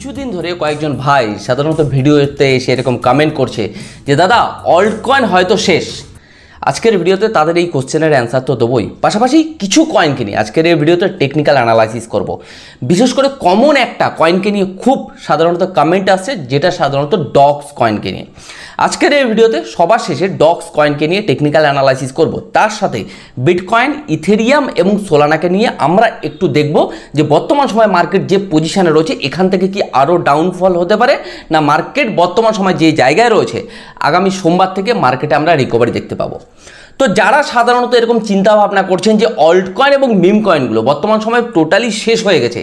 কিছুদিন ধরে কয়েকজন ভাই সাধারণত ভিডিওতে এসে এরকম কমেন্ট করছে যে দাদা অল্ট কয়েন হয়তো শেষ। আজকের ভিডিওতে তাদের এই কোশ্চেনের অ্যান্সার তো দেবই, পাশাপাশি কিছু কয়েনকে নিয়ে আজকের এই ভিডিওতে টেকনিক্যাল অ্যানালাইসিস করব। বিশেষ করে কমন একটা কয়েনকে নিয়ে খুব সাধারণত কমেন্ট আসছে, যেটা সাধারণত ডক্স কয়েনকে নিয়ে। আজকের এই ভিডিওতে সবার শেষে ডক্স কয়েনকে নিয়ে টেকনিক্যাল অ্যানালাইসিস করব, তার সাথে বিটকয়েন, ইথেরিয়াম এবং সোলানাকে নিয়ে আমরা একটু দেখব যে বর্তমান সময় মার্কেট যে পজিশনে রয়েছে এখান থেকে কি আরও ডাউনফল হতে পারে, না মার্কেট বর্তমান সময় যে জায়গায় রয়েছে আগামী সোমবার থেকে মার্কেটে আমরা রিকভারি দেখতে পাবো। তো যারা সাধারণত এরকম চিন্তা ভাবনা করছেন যে অল্ট কয়েন এবং মিম কয়েনগুলো বর্তমান সময় টোটালি শেষ হয়ে গেছে,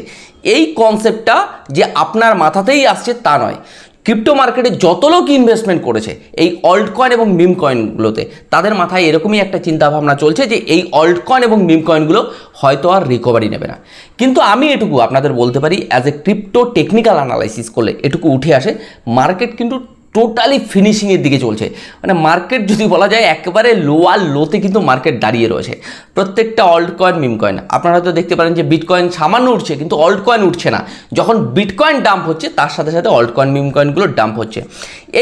এই কনসেপ্টটা যে আপনার মাথাতেই আসছে তা নয়। ক্রিপ্টো মার্কেটে যত লোক ইনভেস্টমেন্ট করেছে এই অল্ট কয়েন এবং মিম কয়েনগুলোতে, তাদের মাথায় এরকমই একটা চিন্তাভাবনা চলছে যে এই অল্ট কয়েন এবং মিম কয়েনগুলো হয়তো আর রিকভারি নেবে না। কিন্তু আমি এটুকু আপনাদের বলতে পারি, as a crypto technical analysis করলে এটুকু উঠে আসে, মার্কেট কিন্তু টোটালি ফিনিশিংয়ের দিকে চলছে। মানে মার্কেট যদি বলা যায় একেবারে লোয়ার লোতে কিন্তু মার্কেট দাঁড়িয়ে রয়েছে। প্রত্যেকটা অল্ট কয়েন, মিম কয়েন, আপনারা হয়তো দেখতে পারেন যে বিটকয়েন সামান্য উঠছে কিন্তু অল্ট কয়েন উঠছে না। যখন বিটকয়েন ডাম্প হচ্ছে তার সাথে সাথে অল্ট কয়েন, মিম কয়েনগুলো ডাম্প হচ্ছে।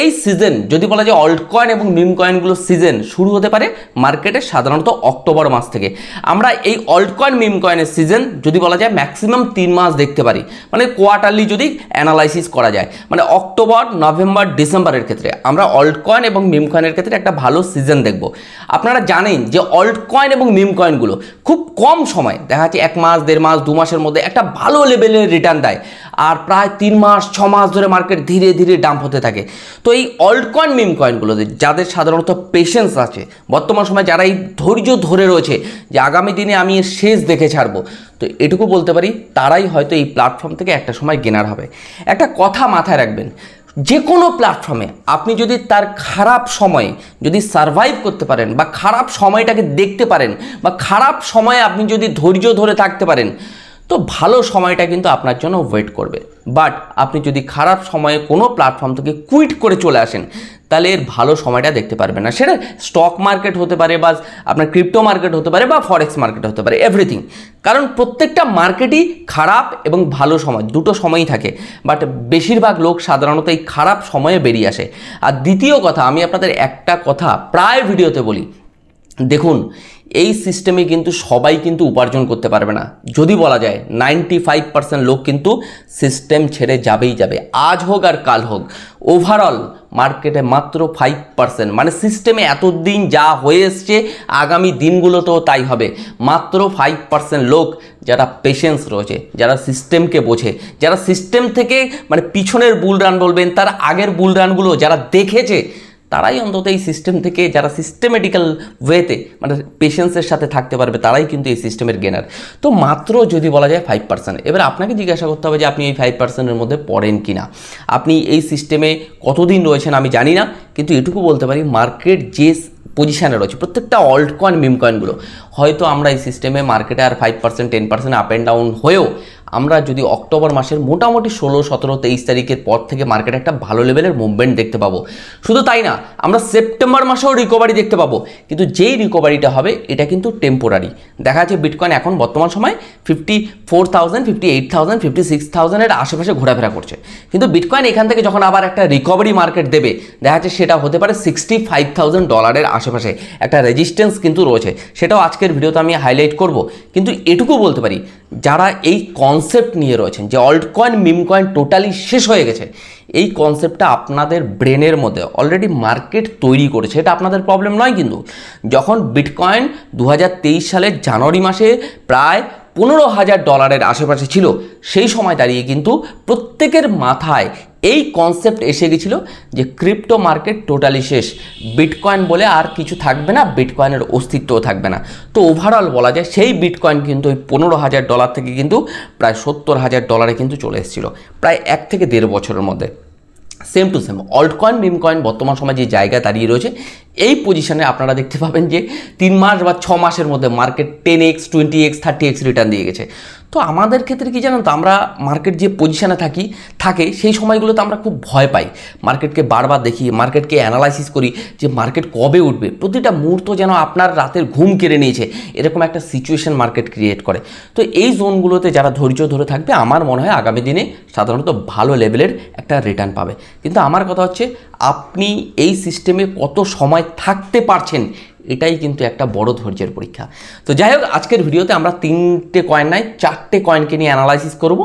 এই সিজন যদি বলা যায় অল্ট কয়েন এবং মিম কয়েনগুলোর সিজন শুরু হতে পারে মার্কেটে সাধারণত অক্টোবর মাস থেকে। আমরা এই অল্ট কয়েন, মিম কয়েনের সিজন যদি বলা যায় ম্যাক্সিমাম 3 মাস দেখতে পারি, মানে কোয়ার্টারলি যদি অ্যানালাইসিস করা যায়। মানে অক্টোবর, নভেম্বর, ডিসেম্বরের ক্ষেত্রে আমরা অল্ট কয়েন এবং মিম কয়েনের ক্ষেত্রে একটা ভালো সিজন দেখব। আপনারা জানেন যে অল্ট কয়েন এবং মিম কয়েনগুলো খুব কম সময়, দেখা যাচ্ছে 1 মাস, 1.5 মাস, 2 মাসের মধ্যে একটা ভালো লেভেলের রিটার্ন দেয়, আর প্রায় 3 মাস, 6 মাস ধরে মার্কেট ধীরে ধীরে ডাম্প হতে থাকে। তো এই অল্ট কয়েন, মিম কয়েনগুলোতে যাদের সাধারণত পেশেন্স আছে, বর্তমান সময় যারা এই ধৈর্য ধরে রয়েছে যে আগামী দিনে আমি এর শেষ দেখে ছাড়বো, তো এটুকু বলতে পারি তারাই হয়তো এই প্ল্যাটফর্ম থেকে একটা সময় গেনার হবে। একটা কথা মাথায় রাখবেন, যে কোনো প্ল্যাটফর্মে আপনি যদি তার খারাপ সময়ে যদি সারভাইভ করতে পারেন বা খারাপ সময়টাকে দেখতে পারেন বা খারাপ সময়ে আপনি যদি ধৈর্য ধরে থাকতে পারেন, তো ভালো সময়টা কিন্তু আপনার জন্য ওয়েট করবে। বাট আপনি যদি খারাপ সময়ে কোনো প্ল্যাটফর্ম থেকে কুইট করে চলে আসেন, তাহলে এর ভালো সময়টা দেখতে পারবেন না। সেটা স্টক মার্কেট হতে পারে, বা আপনার ক্রিপ্টো মার্কেট হতে পারে, বা ফরেক্স মার্কেট হতে পারে, এভরিথিং। কারণ প্রত্যেকটা মার্কেটই খারাপ এবং ভালো সময় দুটো সময়ই থাকে, বাট বেশিরভাগ লোক সাধারণত এই খারাপ সময়ে বেরিয়ে আসে। আর দ্বিতীয় কথা, আমি আপনাদের একটা কথা প্রায় ভিডিওতে বলি, দেখুন এই সিস্টেমে কিন্তু সবাই কিন্তু উপার্জন করতে পারবে না। যদি বলা যায় 95% লোক কিন্তু সিস্টেম ছেড়ে যাবেই যাবে, আজ হোক আর কাল হোক। ওভারঅল মার্কেটে মাত্র 5%, মানে সিস্টেমে এতদিন যা হয়ে এসছে আগামী দিনগুলোতেও তাই হবে। মাত্র 5% লোক যারা পেশেন্স রয়েছে, যারা সিস্টেমকে বোঝে, যারা সিস্টেম থেকে মানে পিছনের বুল রান বলবেন, তার আগের বুল রানগুলো যারা দেখেছে, তারাই অন্তত এই সিস্টেম থেকে, যারা সিস্টেমেটিক্যাল ওয়েতে মানে পেশেন্সের সাথে থাকতে পারবে, তারাই কিন্তু এই সিস্টেমের গেনার। তো মাত্র যদি বলা যায় 5%। এবার আপনাকে জিজ্ঞাসা করতে হবে যে আপনি এই 5%-এর মধ্যে পড়েন কি না, আপনি এই সিস্টেমে কতদিন রয়েছেন আমি জানি না, কিন্তু এটুকু বলতে পারি মার্কেট যে পজিশানে রয়েছে প্রত্যেকটা অল্ট কয়েন, মিম কয়েনগুলো, হয়তো আমরা এই সিস্টেমে মার্কেটে আর 5%, 10% আপ অ্যান্ড ডাউন হয়েও আমরা যদি অক্টোবর মাসের মোটামুটি 16, 17, 23 তারিখের পর থেকে মার্কেটে একটা ভালো লেভেলের মুভমেন্ট দেখতে পাবো। শুধু তাই না, আমরা সেপ্টেম্বর মাসেও রিকভারি দেখতে পাবো, কিন্তু যেই রিকভারিটা হবে এটা কিন্তু টেম্পোরারি। দেখা যাচ্ছে বিটকয়েন এখন বর্তমান সময় 54,000, 58,000, 56,000-এর আশেপাশে ঘোরাফেরা করছে, কিন্তু বিটকয়েন এখান থেকে যখন আবার একটা রিকভারি মার্কেট দেবে, দেখা যাচ্ছে সেটা হতে পারে $65,000 আশেপাশে। একটা রেজিস্ট্যান্স কিন্তু রয়েছে, সেটাও আজকের ভিডিওতে আমি হাইলাইট করব। কিন্তু এটুকু বলতে পারি, যারা এই কনসেপ্ট নিয়ে রয়েছেন যে alt coin, meme coin totally শেষ হয়ে গেছে, এই কনসেপ্টটা আপনাদের ব্রেনের মধ্যে অলরেডি মার্কেট তৈরি করেছে, এটা আপনাদের প্রবলেম নয়। কিন্তু যখন বিটকয়েন 2023 সালের জানুয়ারি মাসে প্রায় $15,000 আশেপাশে ছিল, সেই সময় দাঁড়িয়ে কিন্তু প্রত্যেকের মাথায় এই কনসেপ্ট এসে গেছিল যে ক্রিপ্টো মার্কেট টোটালি শেষ, বিটকয়েন বলে আর কিছু থাকবে না, বিটকয়েনের অস্তিত্বও থাকবে না। তো ওভারঅল বলা যায় সেই বিটকয়েন কিন্তু ওই $15,000 থেকে কিন্তু প্রায় $70,000 কিন্তু চলে এসেছিলো প্রায় 1 থেকে 1.5 বছরের মধ্যে। Same to same alt coin, meme coin বর্তমান সময় যে জায়গায় দাঁড়িয়ে রয়েছে, এই পজিশনে আপনারা দেখতে পাবেন যে 3 মাস বা 6 মাসের মধ্যে market 10x, 20x, 30x return দিয়ে গেছে। তো আমাদের ক্ষেত্রে কি জানেন তো, আমরা মার্কেট যে পজিশানে থাকে সেই সময়গুলোতে আমরা খুব ভয় পাই, মার্কেটকে বারবার দেখি, মার্কেটকে অ্যানালাইসিস করি যে মার্কেট কবে উঠবে, প্রতিটা মুহূর্ত যেন আপনার রাতের ঘুম কেড়ে নিয়েছে, এরকম একটা সিচুয়েশন মার্কেট ক্রিয়েট করে। তো এই জোনগুলোতে যারা ধৈর্য ধরে থাকবে আমার মনে হয় আগামী দিনে সাধারণত ভালো লেভেলের একটা রিটার্ন পাবে। কিন্তু আমার কথা হচ্ছে আপনি এই সিস্টেমে কত সময় থাকতে পারছেন, এটাই কিন্তু একটা বড় ধৈর্যের পরীক্ষা। তো যাই হোক, আজকের ভিডিওতে আমরা 3টে কয়েন নয় 4টে কয়েনকে নিয়ে অ্যানালাইসিস করব,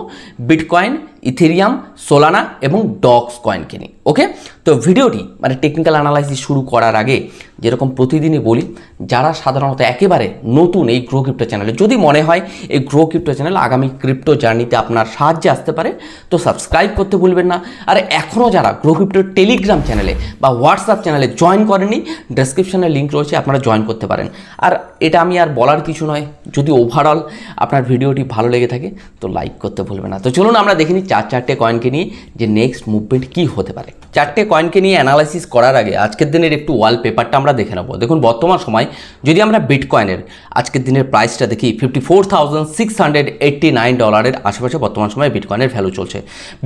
বিটকয়েন, ইথেরিয়াম, সোলানা এবং ডক্স কয়েনকে নিয়ে। ওকে, তো ভিডিওটি মানে টেকনিক্যাল অ্যানালাইসিস শুরু করার আগে যেরকম প্রতিদিনই বলি, যারা সাধারণত একেবারে নতুন এই গ্রো ক্রিপ্টো চ্যানেলে, যদি মনে হয় এই গ্রো ক্রিপ্টো চ্যানেল আগামী ক্রিপ্টো জার্নিতে আপনার সাহায্যে আসতে পারে, তো সাবস্ক্রাইব করতে ভুলবেন না। আর এখনও যারা গ্রো ক্রিপ্টোর টেলিগ্রাম চ্যানেলে বা হোয়াটসঅ্যাপ চ্যানেলে জয়েন করেনি, ডেসক্রিপশনে লিঙ্ক রয়েছে, আপনারা জয়েন করতে পারেন। আর এটা আমি আর বলার কিছু নয়, যদি ওভারঅল আপনার ভিডিওটি ভালো লেগে থাকে তো লাইক করতে ভুলবেন না। তো চলুন আমরা দেখে নিই 4টে কয়েনকে নিয়ে যে নেক্সট মুভমেন্ট কী হতে পারে। 4টে কয়েনকে নিয়ে অ্যানালাইসিস করার আগে আজকের দিনের একটু ওয়ালপেপারটা আমরা দেখে নেব। দেখুন, বর্তমান সময় যদি আমরা বিটকয়েনের আজকের দিনের প্রাইসটা দেখি, $54,689 আশেপাশে বর্তমান সময়ে বিটকয়েনের ভ্যালু চলছে।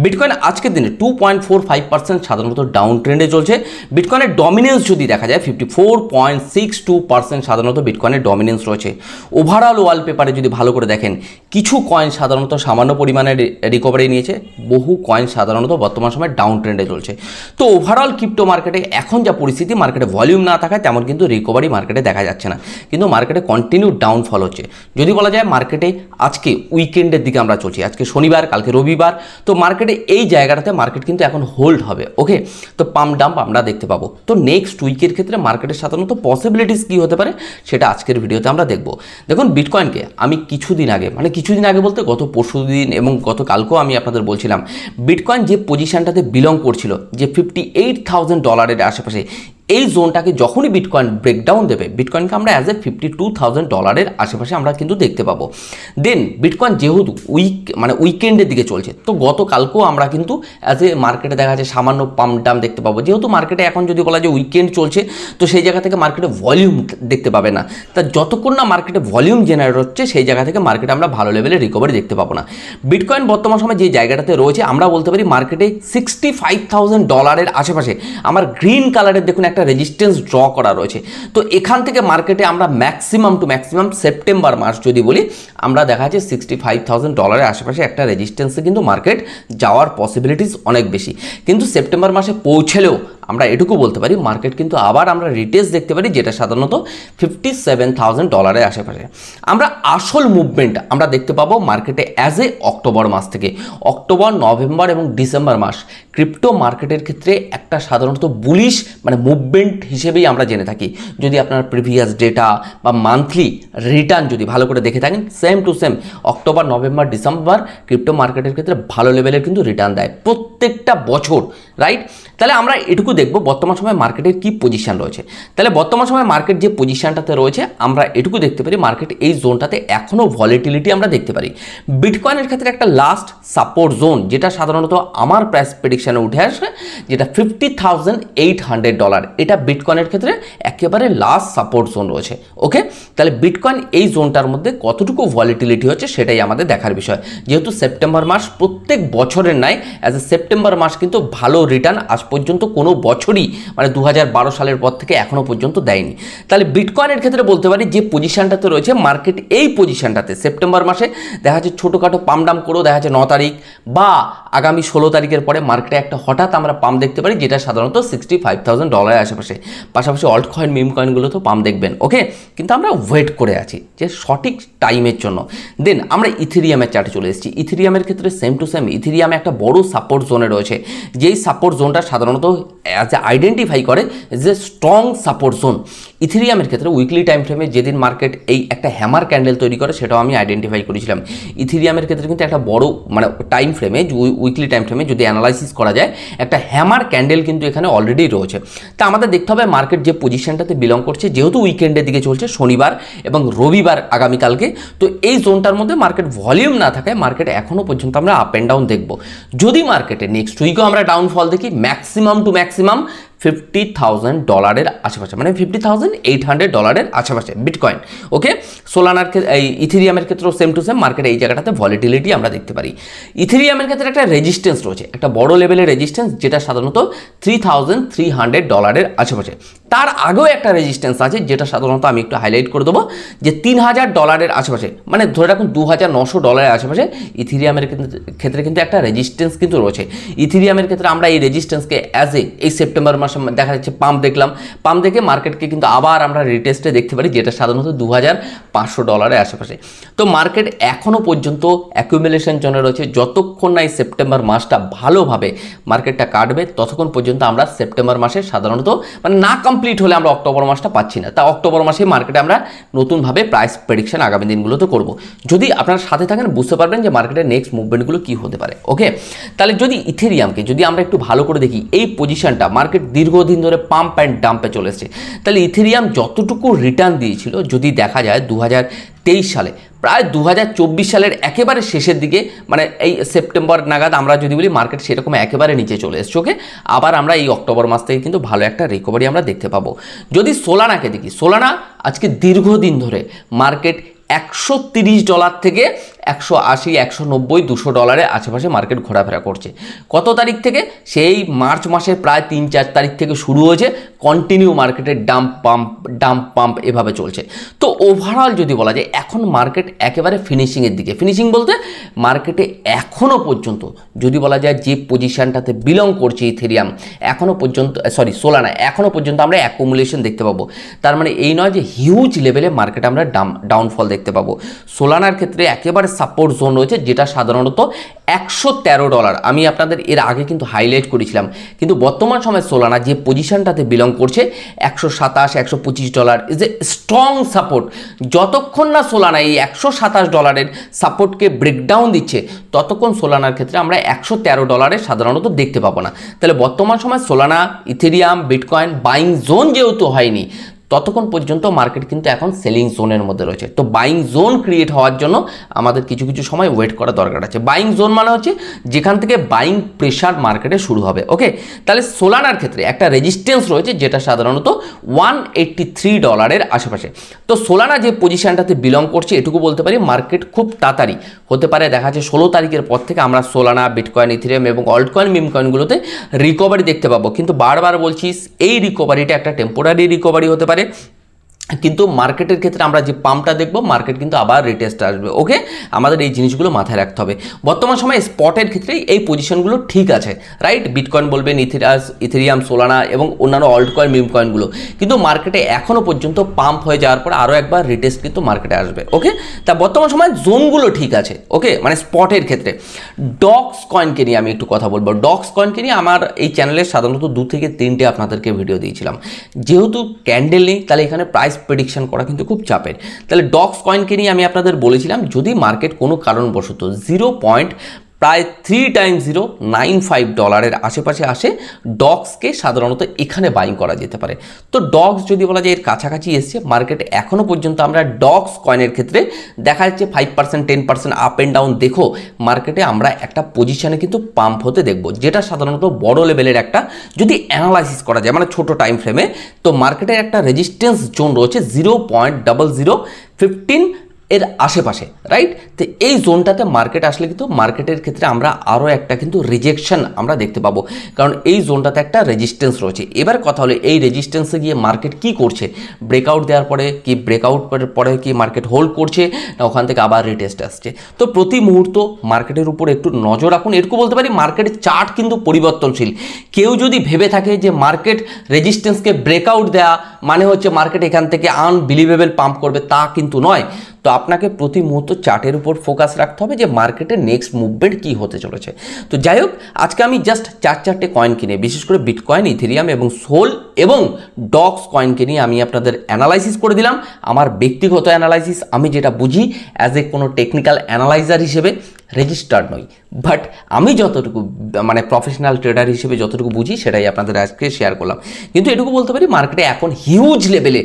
বিটকয়েন আজকের দিনে 2.45% সাধারণত ডাউন ট্রেন্ডে চলছে। বিটকয়েনের ডমিনেন্স যদি দেখা যায় 54.62% সাধারণত বিটকয়েনের ডমিনেন্স রয়েছে। ওভারঅল ওয়ালপেপারে যদি ভালো করে দেখেন, কিছু কয়েন সাধারণত সামান্য পরিমাণে রিকভারি নিয়েছে, বহু কয়েন সাধারণত বর্তমান সময় ডাউন ট্রেন্ডে চলছে। তো ওভারঅল ক্রিপ্টো মার্কেটে এখন যা পরিস্থিতি, মার্কেটে ভলিউম না থাকায় তেমন কিন্তু রিকভারি মার্কেটে দেখা যাচ্ছে না, কিন্তু মার্কেটে কন্টিনিউ ডাউনফল হচ্ছে। যদি বলা যায় মার্কেটে আজকে উইকেন্ডের দিকে আমরা চলছি, আজকে শনিবার, কালকে রবিবার, তো মার্কেটে এই জায়গাটাতে মার্কেট কিন্তু এখন হোল্ড হবে। ওকে, তো পাম্প ডাম্প আমরা দেখতে পাবো। তো নেক্সট উইকের ক্ষেত্রে মার্কেটের সাধারণত পসিবিলিটিস কী হতে পারে সেটা আজকের ভিডিওতে আমরা দেখব। দেখুন, বিটকয়েনকে আমি কিছুদিন আগে বলতে গত পরশুদিন এবং গতকালকেও আমি আপনাদের বলছিলাম, বিটকয়েন যে পজিশনটাতে বিলং করছিল, যে $58,000 আশেপাশে, এই জোনটাকে যখনই বিটকয়েন ব্রেকডাউন দেবে, বিটকয়েনকে আমরা অ্যাজ এ $52,000 আশেপাশে আমরা কিন্তু দেখতে পাবো। দেন বিটকয়েন যেহেতু উইকেন্ডের দিকে চলছে, তো গতকালকেও আমরা কিন্তু অ্যাজ এ মার্কেটে দেখা যাচ্ছে সামান্য পাম্প ডাম দেখতে পাবো। যেহেতু মার্কেটে এখন যদি বলা যায় উইকেন্ড চলছে, তো সেই জায়গা থেকে মার্কেটে ভলিউম দেখতে পাবে না। তা যতক্ষণ না মার্কেটে ভলিউম জেনারেট হচ্ছে, সেই জায়গা থেকে মার্কেটে আমরা ভালো লেভেলের রিকভারি দেখতে পাবো না। বিটকয়েন বর্তমান সময় যে জায়গাটাতে রয়েছে, আমরা বলতে পারি মার্কেটে $65,000 আশেপাশে আমার গ্রিন কালারের দেখুন একটা রেজিস্ট্যান্স ড্র করা রয়েছে। তো এখান থেকে মার্কেটে আমরা ম্যাক্সিমাম সেপ্টেম্বর মাস যদি বলি, আমরা দেখা যাচ্ছে $65,000 আশেপাশে একটা রেজিস্ট্যান্সে কিন্তু মার্কেট যাওয়ার পসিবিলিটিস অনেক বেশি। কিন্তু সেপ্টেম্বর মাসে পৌঁছলেও আমরা এটুকু বলতে পারি মার্কেট কিন্তু আবার আমরা রিটেস্ট দেখতে পারি, যেটা সাধারণত $57,000 আশেপাশে। আমরা আসল মুভমেন্ট আমরা দেখতে পাবো মার্কেটে অ্যাজ এ অক্টোবর মাস থেকে। অক্টোবর, নভেম্বর এবং ডিসেম্বর মাস ক্রিপ্টো মার্কেটের ক্ষেত্রে একটা সাধারণত বুলিশ মুভমেন্ট হিসেবেই আমরা জেনে থাকি। যদি আপনার প্রিভিয়াস ডেটা বা মান্থলি রিটার্ন যদি ভালো করে দেখে থাকেন, same to same October, November, December crypto মার্কেটের ক্ষেত্রে ভালো লেভেলের কিন্তু রিটার্ন দেয় প্রত্যেকটা বছর, রাইট? তাহলে আমরা এটুকু দেখবো বর্তমান সময় মার্কেটের কি পজিশন রয়েছে। তাহলে বর্তমান সময় মার্কেট যে পজিশনটাতে রয়েছে, আমরা এটুকু দেখতে পারি মার্কেট এই জোনটাতে এখনও ভলিটিলিটি আমরা দেখতে পারি। বিটকয়েনের ক্ষেত্রে একটা লাস্ট সাপোর্ট জোন, যেটা সাধারণত আমার প্রাইস প্রেডিকশানে উঠে আসে, যেটা $50,800, এটা বিটকয়েনের ক্ষেত্রে একেবারে লাস্ট সাপোর্ট জোন রয়েছে। ওকে, তাহলে বিটকয়েন এই জোনটার মধ্যে কতটুকু ভলিটিলিটি হচ্ছে সেটাই আমাদের দেখার বিষয়। যেহেতু সেপ্টেম্বর মাস প্রত্যেক বছরের নয়, অ্যাজ এ সেপ্টেম্বর মাস কিন্তু ভালো রিটার্ন আজ পর্যন্ত কোনো বছরই 2012 সালের পর থেকে এখনও পর্যন্ত দেয়নি। তাহলে বিটকয়েনের ক্ষেত্রে বলতে পারি যে পজিশনটাতে রয়েছে মার্কেট, এই পজিশনটাতে সেপ্টেম্বর মাসে দেখা যাচ্ছে ছোটোখাটো পাম্প ডাম করেও দেখা যাচ্ছে 9 তারিখ বা আগামী 16 তারিখের পরে মার্কেটে একটা হঠাৎ আমরা পাম্প দেখতে পারি, যেটা সাধারণত $65,000 আশেপাশে। পাশাপাশি অল্ট কয়েন, মিম কয়েনগুলোতেও পাম্প দেখবেন। ওকে, কিন্তু আমরা ওয়েট করে আছি যে সঠিক টাইমের জন্য। দেন আমরা ইথেরিয়ামের চার্টে চলে এসেছি। ইথেরিয়ামের ক্ষেত্রে সেম টু সেম ইথেরিয়ামে একটা বড় সাপোর্ট জোনে রয়েছে, যেই সাপোর্ট জোনটা সাধারণত অ্যাজ এ আইডেন্টিফাই করে যে স্ট্রং সাপোর্ট জোন। ইথেরিয়ামের ক্ষেত্রে উইকলি টাইম ফ্রেমে যেদিন মার্কেট এই একটা হ্যামার ক্যান্ডেল তৈরি করে, সেটাও আমি আইডেন্টিফাই করেছিলাম। ইথেরিয়ামের ক্ষেত্রে কিন্তু একটা বড় টাইম ফ্রেমে, উইকলি টাইম ফ্রেমে যদি অ্যানালাইসিস করা যায়, একটা হ্যামার ক্যান্ডেল কিন্তু এখানে অলরেডি রয়েছে। তা আমাদের দেখতে হবে মার্কেট যে পজিশনটাতে বিলং করছে, যেহেতু উইকেন্ডের দিকে চলছে, শনিবার এবং রবিবার আগামীকালকে, তো এই জোনটার মধ্যে মার্কেট ভলিউম না থাকায় মার্কেট এখনও পর্যন্ত আমরা আপ অ্যান্ড ডাউন দেখব। যদি মার্কেটে নেক্সট উইকেও আমরা ডাউনফল দেখি, ম্যাক্সিমাম $50,000 আশেপাশে, মানে $50,800 আশেপাশে বিটকয়েন। ওকে, সোলানার এই ইথেরিয়ামের ক্ষেত্রেও সেম টু সেম মার্কেটে এই জায়গাটাতে ভলিটিলিটি আমরা দেখতে পারি। ইথেরিয়ামের ক্ষেত্রে একটা রেজিস্ট্যান্স রয়েছে, একটা বড় লেভেলের রেজিস্ট্যান্স, যেটা সাধারণত $3,300 আশেপাশে। তার আগেও একটা রেজিস্ট্যান্স আছে, যেটা সাধারণত আমি একটু হাইলাইট করে দেবো, যে $3,000 আশেপাশে, মানে ধরে রাখুন $2,900 আশেপাশে ইথেরিয়ামের ক্ষেত্রে কিন্তু একটা রেজিস্ট্যান্স কিন্তু রয়েছে। ইথেরিয়ামের ক্ষেত্রে আমরা এই রেজিস্ট্যান্সকে এই সেপ্টেম্বর মাসে দেখা যাচ্ছে পাম্প দেখলাম, পাম্প দেখে মার্কেটকে কিন্তু আবার আমরা রিটেস্টে দেখতে পারি, যেটা সাধারণত $2,500 আশেপাশে। তো মার্কেট এখনও পর্যন্ত অ্যাকুমুলেশন জোনে রয়েছে। যতক্ষণ না এই সেপ্টেম্বর মাসটা ভালোভাবে মার্কেটটা কাটবে, ততক্ষণ পর্যন্ত আমরা সেপ্টেম্বর মাসে সাধারণত মানে না কমপ্লিট হলে আমরা অক্টোবর মাসটা পাচ্ছি না। তা অক্টোবর মাসে মার্কেটে আমরা নতুনভাবে প্রাইস প্রেডিকশন আগামী দিনগুলোতে করব। যদি আপনার সাথে থাকেন বুঝতে পারবেন যে মার্কেটের নেক্সট মুভমেন্টগুলো কী হতে পারে। ওকে, তাহলে যদি ইথেরিয়ামকে যদি আমরা একটু ভালো করে দেখি, এই পজিশনটা মার্কেট দীর্ঘদিন ধরে পাম্প অ্যান্ড ডাম্পে চলে এসেছে। তাহলে ইথেরিয়াম যতটুকু রিটার্ন দিয়েছিল, যদি দেখা যায় 2023 সালে, প্রায় 2024 সালের একেবারে শেষের দিকে, মানে এই সেপ্টেম্বর নাগাদ আমরা যদি বলি মার্কেট সেরকম একেবারে নিচে চলে এসছে। ওকে, আবার আমরা এই অক্টোবর মাস থেকে কিন্তু ভালো একটা রিকভারি আমরা দেখতে পাবো। যদি সোলানাকে দেখি, সোলানা আজকে দীর্ঘদিন ধরে মার্কেট $130 থেকে $180, $190, $200 আশেপাশে মার্কেট ঘোরাফেরা করছে। কত তারিখ থেকে? সেই মার্চ মাসের প্রায় 3-4 তারিখ থেকে শুরু হয়েছে, কন্টিনিউ মার্কেটের ডাম্প পাম্প এভাবে চলছে। তো ওভারঅল যদি বলা যায় এখন মার্কেট একেবারে ফিনিশিংয়ের দিকে। ফিনিশিং বলতে মার্কেটে এখনও পর্যন্ত যদি বলা যায় যে পজিশানটাতে বিলং করছে ইথেরিয়াম, এখনও পর্যন্ত সোলানা, এখনও পর্যন্ত আমরা অ্যাকুমুলেশন দেখতে পাবো। তার মানে এই নয় যে হিউজ লেভেলে মার্কেটে আমরা ডাউনফল দেখতে পাবো। সোলানার ক্ষেত্রে একেবারে সাপোর্ট জোন রয়েছে, যেটা সাধারণত $113। আমি আপনাদের এর আগে কিন্তু হাইলাইট করেছিলাম, কিন্তু বর্তমান সময়ে সোলানা যে পজিশনটাতে বিলং করছে $127, $125 ইজ এ স্ট্রং সাপোর্ট। যতক্ষণ না সোলানা এই $127 সাপোর্টকে ব্রেকডাউন দিচ্ছে, ততক্ষণ সোলানার ক্ষেত্রে আমরা $113 সাধারণত দেখতে পাবো না। তাহলে বর্তমান সময় Solana, Ethereum, bitcoin buying zone যেহেতু হয়নি, ততক্ষণ পর্যন্ত মার্কেট কিন্তু এখন সেলিং জোনের মধ্যে রয়েছে। তো বাইং জোন ক্রিয়েট হওয়ার জন্য আমাদের কিছু সময় ওয়েট করা দরকার আছে। বাইং জোন মানে হচ্ছে যেখান থেকে বাইং প্রেশার মার্কেটে শুরু হবে। ওকে, তাহলে সোলানার ক্ষেত্রে একটা রেজিস্ট্যান্স রয়েছে, যেটা সাধারণত $183 আশেপাশে। তো সোলানা যে পজিশনটাতে বিলং করছে, এটুকু বলতে পারি মার্কেট খুব তাড়াতাড়ি হতে পারে, দেখা যাচ্ছে 16 তারিখের পর থেকে আমরা সোলানা, বিটকয়েন, ইথেরিয়াম এবং অল্ট কয়েন, মিম কয়েনগুলোতে রিকভারি দেখতে পাবো। কিন্তু বারবার বলছি, এই রিকভারিটা একটা টেম্পোরারি রিকভারি হতে পারে, কিন্তু মার্কেটের ক্ষেত্রে আমরা যে পাম্পটা দেখবো, মার্কেট কিন্তু আবার রিটেস্ট আসবে। ওকে, আমাদের এই জিনিসগুলো মাথায় রাখতে হবে। বর্তমান সময়ে স্পটের ক্ষেত্রে এই পজিশনগুলো ঠিক আছে, রাইট? বিটকয়েন বলবেন, ইথেরিয়াম, সোলানা এবং অন্যান্য অল্ট কয়েন, মিম কয়েনগুলো, কিন্তু মার্কেটে এখনও পর্যন্ত পাম্প হয়ে যাওয়ার পর আরও একবার রিটেস্ট কিন্তু মার্কেটে আসবে। ওকে, তা বর্তমান সময় জোনগুলো ঠিক আছে। ওকে, মানে স্পটের ক্ষেত্রে ডক্স কয়েনকে নিয়ে আমি একটু কথা বলবো। ডক্স কয়েনকে নিয়ে আমার এই চ্যানেলে সাধারণত 2 থেকে 3টে আপনাদেরকে ভিডিও দিয়েছিলাম। যেহেতু ক্যান্ডেল নেই, তাহলে এখানে প্রাইস প্রেডিকশন করা কিন্তু খুব চাপের। তাহলে ডক্স কয়েনকে নিয়ে আমি আপনাদের বলেছিলাম, যদি মার্কেট কোনো কারণবশত প্রায় 3x0.95 আশেপাশে আসে, ডক্সকে সাধারণত এখানে বাইং করা যেতে পারে। তো ডক্স যদি বলা যায় এর কাছাকাছি এসছে, মার্কেট এখনও পর্যন্ত আমরা ডক্স কয়েনের ক্ষেত্রে দেখা যাচ্ছে 5%, 10% আপ অ্যান্ড ডাউন দেখো মার্কেটে আমরা একটা পজিশনে কিন্তু পাম্প হতে দেখবো, যেটা সাধারণত বড় লেভেলের একটা যদি অ্যানালাইসিস করা যায়, মানে ছোট টাইম ফ্রেমে, তো মার্কেটের একটা রেজিস্ট্যান্স জোন রয়েছে 0.0015 এর আশেপাশে, রাইট? তো এই জোনটাতে মার্কেট আসলে কিন্তু মার্কেটের ক্ষেত্রে আমরা আরও একটা কিন্তু রিজেকশন আমরা দেখতে পাবো, কারণ এই জোনটাতে একটা রেজিস্ট্যান্স রয়েছে। এবার কথা হলো এই রেজিস্ট্যান্সে গিয়ে মার্কেট কি করছে, ব্রেকআউট দেওয়ার পরে কি পরে কি মার্কেট হোল্ড করছে, না ওখান থেকে আবার রিটেস্ট আসছে। তো প্রতি মুহূর্ত মার্কেটের উপর একটু নজর রাখুন। এটুকু বলতে পারি মার্কেটের চার্ট কিন্তু পরিবর্তনশীল। কেউ যদি ভেবে থাকে যে মার্কেট রেজিস্ট্যান্সকে ব্রেকআউট দেওয়া মানে হচ্ছে মার্কেট এখান থেকে আনবিলিভেবল পাম্প করবে, তা কিন্তু নয়। তো আপনাকে প্রতি মুহূর্ত চার্টের উপর ফোকাস রাখতে হবে যে মার্কেটের নেক্সট মুভমেন্ট কী হতে চলেছে। তো যাই হোক, আজকে আমি জাস্ট 4টে কয়েন কিনে, বিশেষ করে বিটকয়েন, ইথেরিয়াম এবং সোল এবং ডক্স কয়েনকে নিয়ে আমি আপনাদের অ্যানালাইসিস করে দিলাম। আমার ব্যক্তিগত অ্যানালাইসিস, আমি যেটা বুঝি অ্যাজ এ কোনো টেকনিক্যাল অ্যানালাইজার হিসেবে, রেজিস্টার্ড নই, বাট আমি যতটুকু মানে প্রফেশনাল ট্রেডার হিসেবে যতটুকু বুঝি সেটাই আপনাদের আজকে শেয়ার করলাম। কিন্তু এটুকু বলতে পারি মার্কেটে এখন হিউজ লেভেলে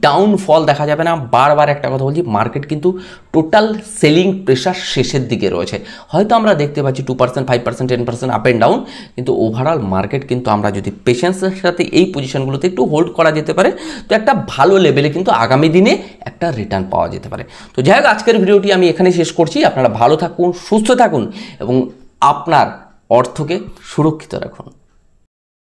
ডাউনফল দেখা যাবে না। বারবার একটা কথা বলছি, মার্কেট কিন্তু টোটাল সেলিং প্রেশার শেষের দিকে রয়েছে। হয়তো আমরা দেখতে পাচ্ছি 2%, 5%, 10% আপ অ্যান্ড ডাউন, কিন্তু ওভারঅল মার্কেট কিন্তু আমরা যদি পেশেন্সের সাথে এই পজিশনগুলোতে একটু হোল্ড করা যেতে পারে, তো একটা ভালো লেভেলে কিন্তু আগামী দিনে একটা রিটার্ন পাওয়া যেতে পারে। তো যাই হোক, আজকের ভিডিওটি আমি এখানে শেষ করছি। আপনারা ভালো থাকুন, সুস্থ থাকুন এবং আপনার অর্থকে সুরক্ষিত রাখুন।